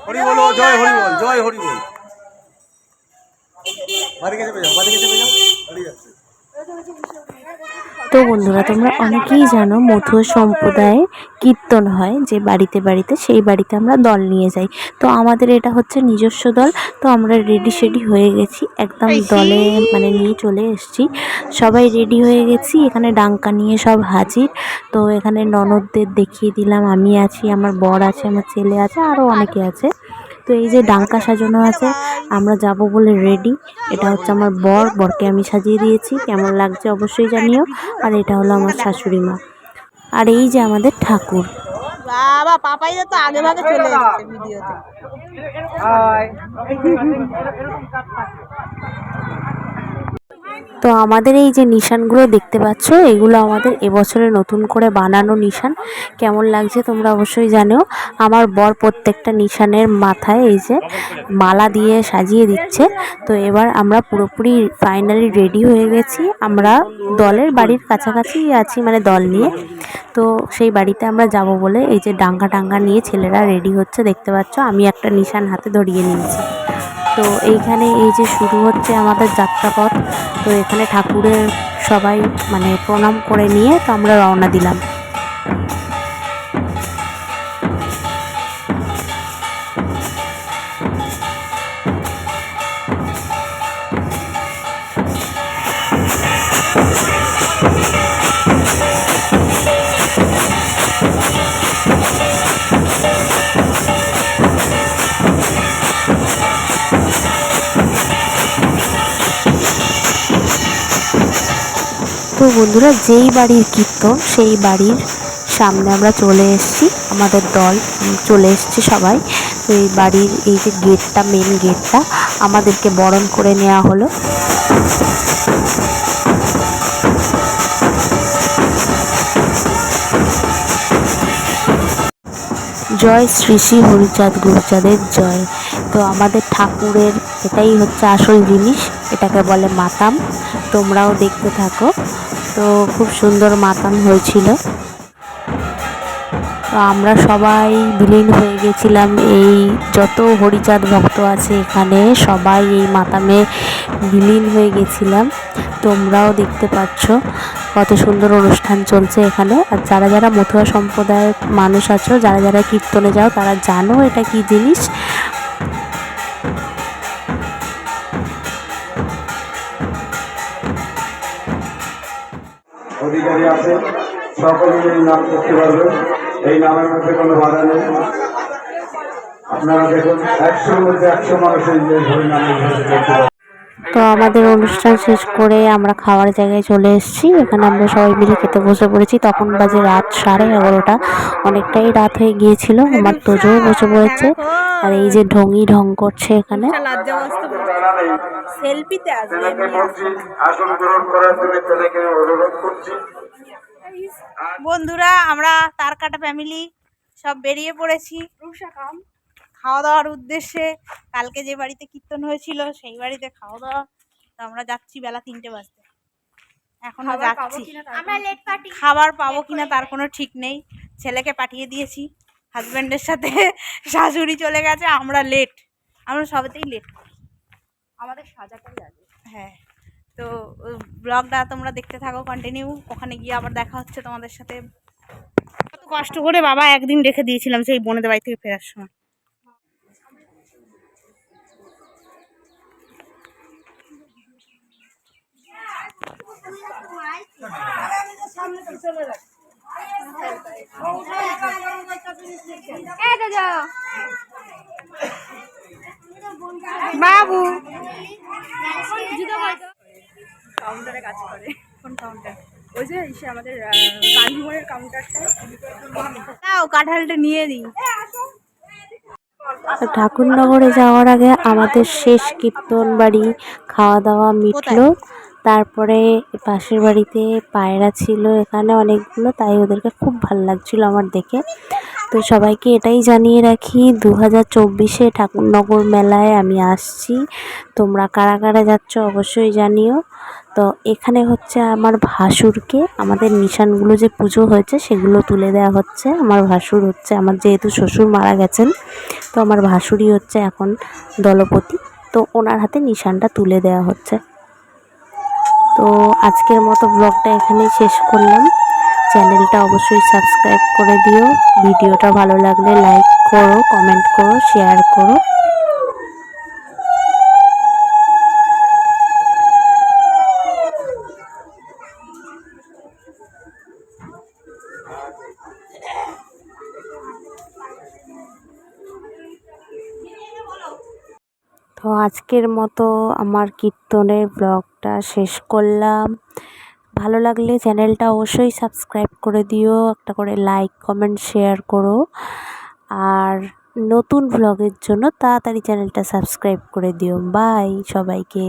হরি বল, জয় হরি বল, জয় হরি বল। বাড়ি গেছে যাও, বাড়ি গেছে যাও, বাড়ি যাচ্ছে। তো বন্ধুরা, তোমরা অনেকেই জানো মথুয়া সম্প্রদায়ে কীর্তন হয় যে বাড়িতে বাড়িতে, সেই বাড়িতে আমরা দল নিয়ে যাই। তো আমাদের এটা হচ্ছে নিজস্ব দল। তো আমরা রেডি শেডি হয়ে গেছি, একদম দলে মানে নিয়ে চলে এসেছি। সবাই রেডি হয়ে গেছি, এখানে ডাঙ্কা নিয়ে সব হাজির। তো এখানে ননদদের দেখিয়ে দিলাম, আমি আছি, আমার বর আছে, আমার ছেলে আছে, আরও অনেকে আছে। তো এই যে ডাঙ্কা সাজানো আছে, আমরা যাব বলে রেডি। এটা হচ্ছে আমার বরকে আমি সাজিয়ে দিয়েছি, কেমন লাগছে অবশ্যই জানিও। আর এটা হলো আমার শাশুড়ি মা, আর এই যে আমাদের ঠাকুর। বাবা পাপাইরা তো আগে ভাগে চলে এসেছে ভিডিওতে। তো আমাদের এই যে নিশানগুলো দেখতে পাচ্ছ, এগুলো আমাদের এবছরে নতুন করে বানানো নিশান। কেমন লাগছে তোমরা অবশ্যই জানিও। আমার বর প্রত্যেকটা নিশানের মাথায় এই যে মালা দিয়ে সাজিয়ে দিচ্ছে। তো এবার আমরা পুরোপুরি ফাইনালি রেডি হয়ে গেছি। আমরা দলের বাড়ির কাছাকাছি আছি, মানে দল নিয়ে। তো সেই বাড়িতে আমরা যাব বলে এই যে ডাঙ্গা নিয়ে ছেলেরা রেডি হচ্ছে, দেখতে পাচ্ছ। আমি একটা নিশান হাতে ধরিয়ে নিয়েছি। তো এইখানে এই যে শুরু হচ্ছে আমাদের যাত্রাপথ। তো এখানে ঠাকুরের সবাই মানে প্রণাম করে নিয়ে তো আমরা রওনা দিলাম। তো বন্ধুরা, যেই বাড়ির কীর্তন সেই বাড়ির সামনে আমরা চলে এসেছি, আমাদের দল চলে এসেছি সবাই। তো এই বাড়ির এই যে গেটটা, মেন গেটটা আমাদেরকে বরণ করে নেওয়া হলো। জয় শ্রী শ্রী হরিচাঁদ গুরুচাঁদের জয়। তো আমাদের ঠাকুরের এটাই হচ্ছে আসল জিনিস, এটাকে বলে মাতাম। তোমরাও দেখতে থাকো। তো খুব সুন্দর মাতাম হয়েছিল। তো আমরা সবাই বিলীন হয়ে গেছিলাম, এই যত হরিচাঁদ ভক্ত আছে এখানে সবাই এই মাতামে বিলীন হয়ে গেছিলাম। তোমরাও দেখতে পাচ্ছ কত সুন্দর অনুষ্ঠান চলছে এখানে। আর যারা যারা মথুয়া সম্প্রদায়ের মানুষ আছো, যারা যারা কীর্তনে যাও, তারা জানো এটা কি জিনিস। অধিকারী আছে, সকলেই এই নাম করতে পারবেন। এই নামের মধ্যে কোনো বাধা নেই। আপনারা দেখুন 100-র মধ্যে 100 মানুষ এই হরিনামের মধ্যে করতে পারবেন। তো আমাদের অনুষ্ঠান শেষ করে আমরা খাওয়ার জায়গায় চলে এসেছি। এখানে আমরা সবাই মিলে খেতে বসে পড়েছি। তখন বাজে রাত 11:30, অনেকটাই রাত হয়ে গিয়েছিল। আমার তোজোও বসে পড়েছে, আর এই যে ঢং করছে এখানে। সেলফিতে আসবে। আসন গ্রহণ করার জন্য তাদেরকে অনুরোধ করছি। বন্ধুরা, আমরা তারকাটা ফ্যামিলি সব বেরিয়ে পড়েছি খাওয়া দাওয়ার উদ্দেশ্যে। কালকে যে বাড়িতে কীর্তন হয়েছিল সেই বাড়িতে খাওয়া দাওয়া। তো আমরা যাচ্ছি বেলা 3টে বাজতে, এখনো যাচ্ছি। খাবার পাবো কিনা তার কোনো ঠিক নেই। ছেলেকে পাঠিয়ে দিয়েছি হাজব্যান্ডের সাথে, শাশুড়ি চলে গেছে। আমরা লেট, আমরা সবেতেই লেট করি, আমাদের সাজাটাই লাগে। হ্যাঁ, তো ব্লগটা তোমরা দেখতে থাকো কন্টিনিউ। ওখানে গিয়ে আবার দেখা হচ্ছে তোমাদের সাথে। কত কষ্ট করে বাবা একদিন রেখে দিয়েছিলাম সেই বোনেদের বাড়ি থেকে ফেরার সময়। বাবু কাউন্টারে কাজ করে। কোন কাউন্টার? ওই যে আমাদের কালীমোড়ের কাউন্টারটা। নাও কাঁঠালটা নিয়ে দিই। ঠাকুরনগরে যাওয়ার আগে আমাদের শেষ কীর্তন বাড়ি খাওয়া দাওয়া মিটলো। তারপরে পাশের বাড়িতে পায়রা ছিল এখানে অনেকগুলো, তাই ওদেরকে খুব ভালো লাগছিল আমার দেখে। তো সবাইকে এটাই জানিয়ে রাখি, 2024-এ ঠাকুরনগর মেলায় আমি আসছি। তোমরা কারা কারা যাচ্ছ অবশ্যই জানিও। তো এখানে হচ্ছে আমার ভাসুরকে আমাদের নিশানগুলো যে পুজো হয়েছে সেগুলো তুলে দেওয়া হচ্ছে। আমার ভাসুর হচ্ছে আমার, যেহেতু শ্বশুর মারা গেছেন, তো আমার ভাসুরি হচ্ছে এখন দলপতি, তো ওনার হাতে নিশানটা তুলে দেওয়া হচ্ছে। তো আজকের মতো ব্লগটা এখানেই শেষ করলাম। চ্যানেলটা অবশ্যই সাবস্ক্রাইব করে দিও। ভিডিওটা ভালো লাগলে লাইক করো, কমেন্ট করো, শেয়ার করো। তো আজকের মতো আমার কীর্তনের ব্লগটা শেষ করলাম। ভালো লাগলে চ্যানেলটা অবশ্যই সাবস্ক্রাইব করে দিও, একটা করে লাইক কমেন্ট শেয়ার করো। আর নতুন ব্লগের জন্য তাড়াতাড়ি চ্যানেলটা সাবস্ক্রাইব করে দিও। বাই সবাইকে।